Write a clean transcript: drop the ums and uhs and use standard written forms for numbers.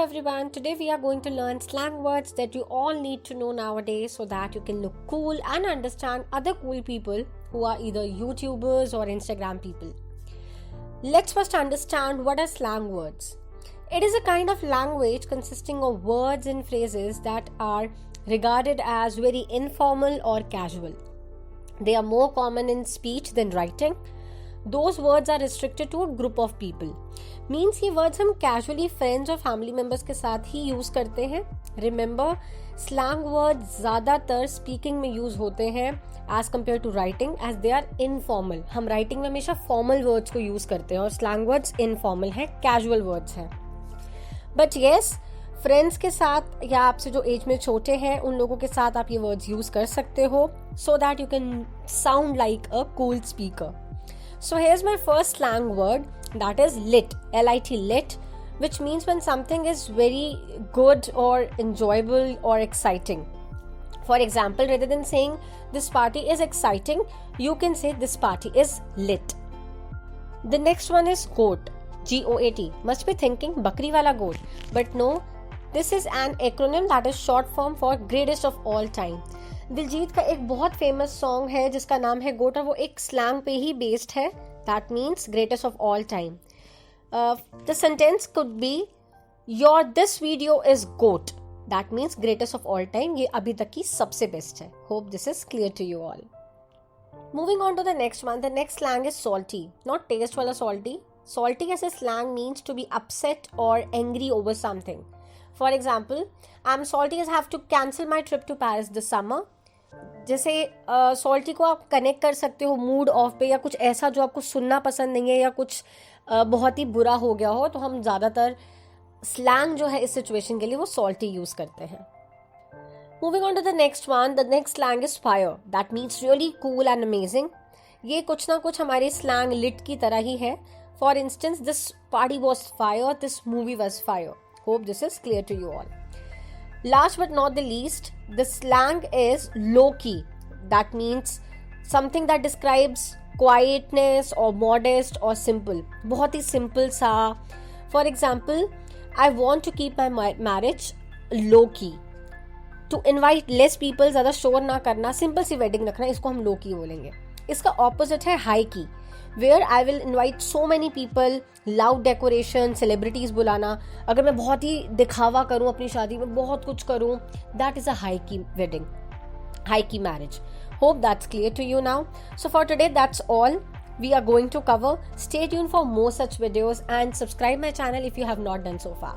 everyone, today we are going to learn slang words that you all need to know nowadays so that you can look cool and understand other cool people who are either YouTubers or Instagram people. Let's first understand what are slang words. It is a kind of language consisting of words and phrases that are regarded as very informal or casual. They are more common in speech than writing. Those words are restricted to a group of people. Means ये words हम casually friends और family members के साथ ही use करते हैं. Remember, slang words ज़्यादातर speaking में use होते हैं as compared to writing as they are informal. हम writing में हमेशा formal words को use करते हैं और slang words informal है, casual words है. But yes, friends के साथ या आपसे जो एज में छोटे हैं उन लोगों के साथ आप ये words use कर सकते हो so that you can sound like a cool speaker. So here's my first slang word, that is lit, L-I-T, lit, which means when something is very good or enjoyable or exciting. For example, rather than saying this party is exciting, you can say this party is lit. The next one is G.o.A.T, G.o.A.T. Must be thinking bakri wala goat, but no, this is an acronym that is short form for greatest of all time. Diljit का एक बहुत famous song है जिसका नाम है गोट और वो एक स्लैंग पे ही बेस्ड है. That means greatest of all time. The sentence could be your this video is GOAT. That means greatest of all time. ये अभी तक की सबसे बेस्ट है. Hope this is clear to you all. Moving on to the next one. The next slang is salty. Not taste वाला salty. Salty ऐसे slang means to be upset और angry over something. For example, I'm salty as I have to cancel my trip to Paris this summer. जैसे salty को आप connect कर सकते हो mood off पे या कुछ ऐसा जो आपको सुनना पसंद नहीं है या कुछ बहुत ही बुरा हो गया हो, तो हम ज़्यादातर स्लैंग जो है इस सिचुएशन के लिए वो salty यूज़ करते हैं. Moving on to the next one, the next slang is fire. That means really cool and amazing. ये कुछ ना कुछ हमारे स्लैंग लिट की तरह ही है. For instance, this party was fire, this movie was fire. Hope this is clear to you all. Last but not the least, the slang is low-key. That means something that describes quietness or modest or simple. बहुत ही simple सा. For example, I want to keep my marriage low-key. To invite less people, ज़्यादा शोर ना करना, simple सी wedding रखना, इसको हम low-key बोलेंगे. इसका opposite है high-key, where I will invite so many people, loud decoration, celebrities बुलाना. अगर मैं बहुत ही दिखावा करूँ अपनी शादी में, बहुत कुछ करूँ, that is a high key wedding, high key marriage. Hope that's clear to you now. So for today, that's all we are going to cover. Stay tuned for more such videos and subscribe my channel if you have not done so far.